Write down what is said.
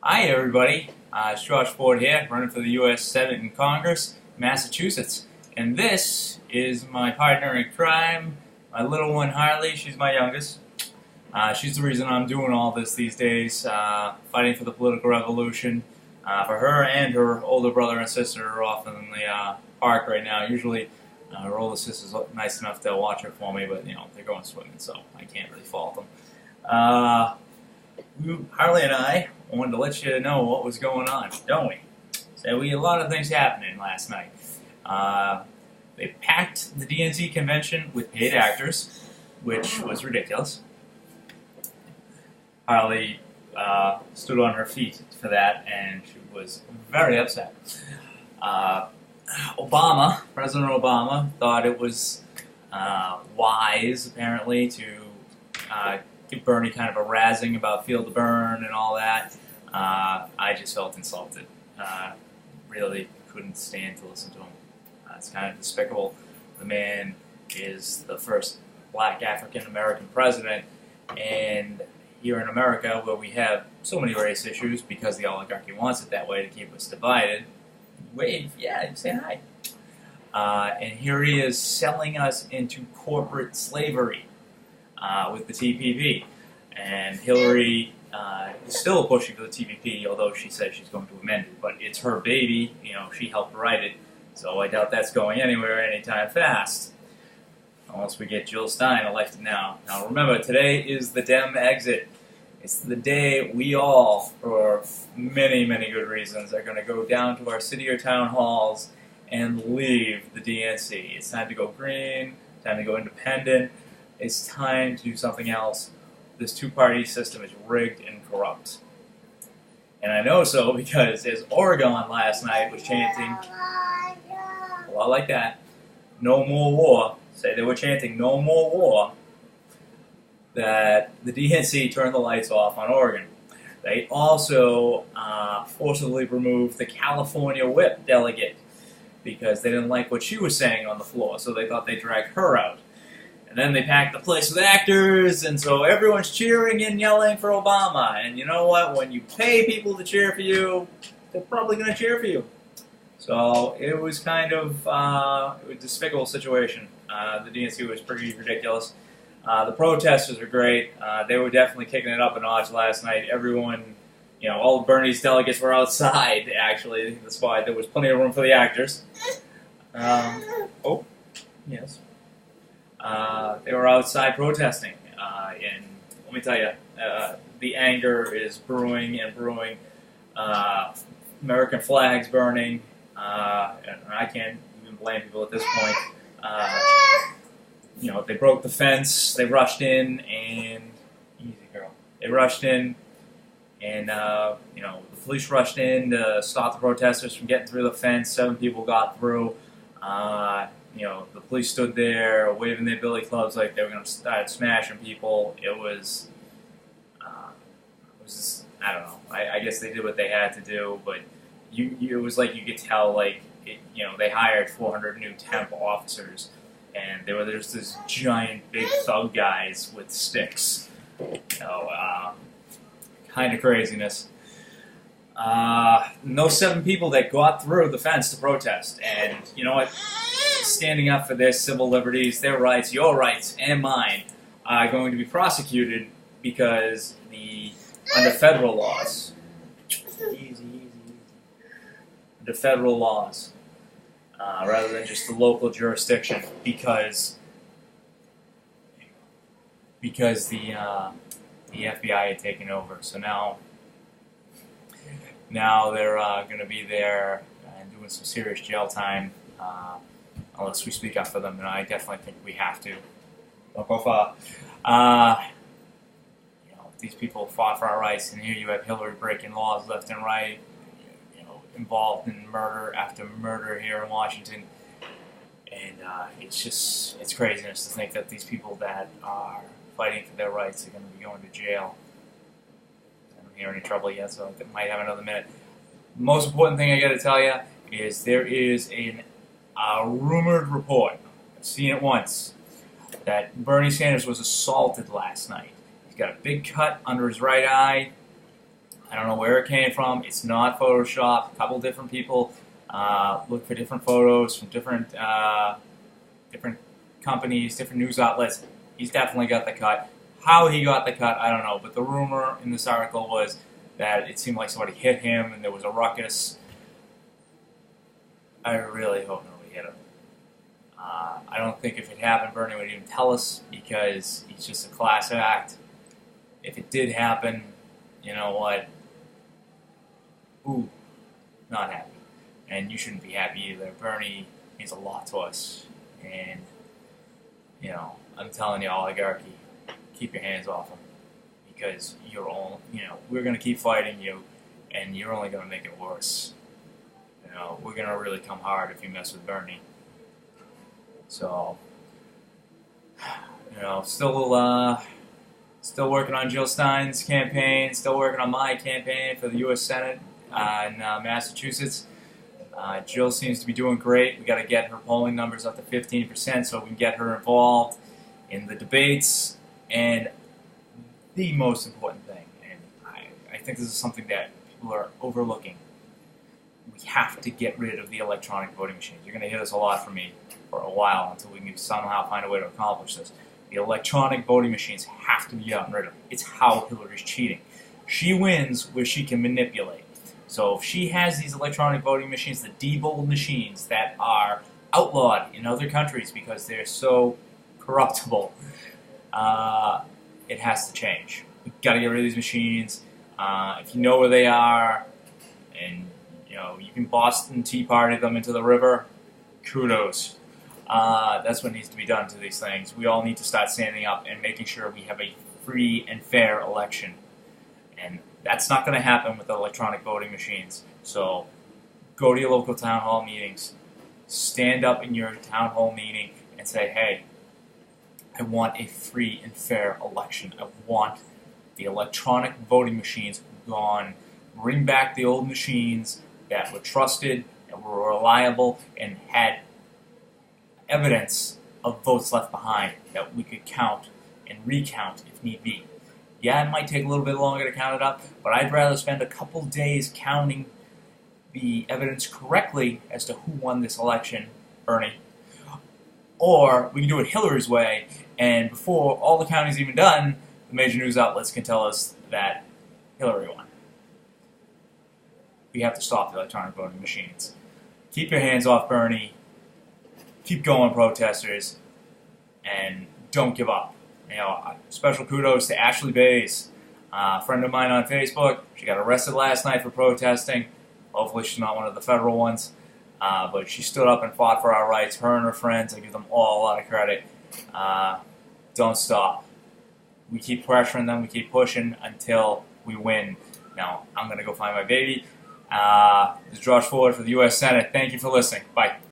Hi everybody, it's Josh Ford here, running for the U.S. Senate and Congress, Massachusetts. And this is my partner in crime, my little one Harley. She's my youngest. She's the reason I'm doing all this these days, fighting for the political revolution. For her and her older brother and sister are off in the park right now. Usually her older sister's nice enough to watch her for me, but they're going swimming, so I can't really fault them. Harley and I wanted to let you know what was going on, don't we? So we had a lot of things happening last night. They packed the DNC convention with paid actors, which was ridiculous. Harley stood on her feet for that, and she was very upset. President Obama, thought it was wise, apparently, to give Bernie kind of a razzing about Field to Burn and all that. I just felt insulted. Really couldn't stand to listen to him. It's kind of despicable. The man is the first black African-American president, and here in America, where we have so many race issues because the oligarchy wants it that way to keep us divided, wave, yeah, say hi. And here he is selling us into corporate slavery with the TPP. And Hillary is still pushing for the TPP, although she says she's going to amend it. But it's her baby, she helped write it, so I doubt that's going anywhere anytime fast. Unless we get Jill Stein elected now. Now remember, today is the Dem exit. It's the day we all, for many, many good reasons, are going to go down to our city or town halls and leave the DNC. It's time to go green, time to go independent. It's time to do something else. This two-party system is rigged and corrupt. And I know so because as Oregon last night was chanting, a lot like that, no more war, they were chanting no more war, that the DNC turned the lights off on Oregon. They also forcibly removed the California whip delegate because they didn't like what she was saying on the floor, so they thought they'd drag her out. And then they packed the place with actors, and so everyone's cheering and yelling for Obama. And you know what? When you pay people to cheer for you, they're probably going to cheer for you. So it was kind of a despicable situation. The DNC was pretty ridiculous. The protesters are great. They were definitely kicking it up a notch last night. Everyone, all of Bernie's delegates were outside, actually. That's why there was plenty of room for the actors. Oh, yes. They were outside protesting. And let me tell you, the anger is brewing and brewing. American flags burning. And I can't even blame people at this point. They broke the fence, they rushed in, and, easy girl, they rushed in, and, the police rushed in to stop the protesters from getting through the fence. 7 people got through. The police stood there waving their billy clubs like they were going to start smashing people. It was just, I don't know, I guess they did what they had to do, but it was like you could tell, they hired 400 new temp officers. And there's this giant, big thug guys with sticks. Kind of craziness. No 7 people that got through the fence to protest. And you know what? Standing up for their civil liberties, their rights, your rights, and mine are going to be prosecuted because under federal laws, under federal laws, rather than just the local jurisdiction, because the FBI had taken over. So now they're going to be there and doing some serious jail time unless we speak up for them. And I definitely think we have to. Don't go far. These people fought for our rights, and here you have Hillary breaking laws left and right. Involved in murder after murder here in Washington, and it's craziness to think that these people that are fighting for their rights are going to be going to jail. I don't hear any trouble yet, so I might have another minute. The most important thing I got to tell you is there is a rumored report, I've seen it once, that Bernie Sanders was assaulted last night. He's got a big cut under his right eye. I don't know where it came from. It's not Photoshop. A couple different people looked for different photos from different companies, different news outlets. He's definitely got the cut. How he got the cut, I don't know. But the rumor in this article was that it seemed like somebody hit him and there was a ruckus. I really hope nobody hit him. I don't think if it happened, Bernie would even tell us because he's just a class act. If it did happen, you know what? Ooh, not happy. And you shouldn't be happy either. Bernie means a lot to us. And, you know, I'm telling you, oligarchy, keep your hands off him. Because you're all, you know, we're going to keep fighting you, and you're only going to make it worse. You know, we're going to really come hard if you mess with Bernie. So, you know, still working on Jill Stein's campaign, still working on my campaign for the U.S. Senate in Massachusetts. Jill seems to be doing great. We got to get her polling numbers up to 15% so we can get her involved in the debates. And the most important thing, and I think this is something that people are overlooking, we have to get rid of the electronic voting machines. You're going to hear this a lot from me for a while until we can somehow find a way to accomplish this. The electronic voting machines have to be gotten rid of. It's how Hillary's cheating. She wins where she can manipulate. So if she has these electronic voting machines, the Diebold machines that are outlawed in other countries because they're so corruptible, it has to change. We've got to get rid of these machines. If you know where they are, and you know you can Boston Tea Party them into the river, kudos. That's what needs to be done to these things. We all need to start standing up and making sure we have a free and fair election. And that's not going to happen with the electronic voting machines. So go to your local town hall meetings. Stand up in your town hall meeting and say, hey, I want a free and fair election. I want the electronic voting machines gone. Bring back the old machines that were trusted and were reliable and had evidence of votes left behind that we could count and recount if need be. Yeah, it might take a little bit longer to count it up, but I'd rather spend a couple days counting the evidence correctly as to who won this election, Bernie. Or we can do it Hillary's way, and before all the counting's even done, the major news outlets can tell us that Hillary won. We have to stop the electronic voting machines. Keep your hands off Bernie. Keep going, protesters, and don't give up. You know, special kudos to Ashley Bays, a friend of mine on Facebook. She got arrested last night for protesting. Hopefully she's not one of the federal ones. But she stood up and fought for our rights. Her and her friends, I give them all a lot of credit. Don't stop. We keep pressuring them. We keep pushing until we win. Now, I'm going to go find my baby. This is Josh Ford for the U.S. Senate. Thank you for listening. Bye.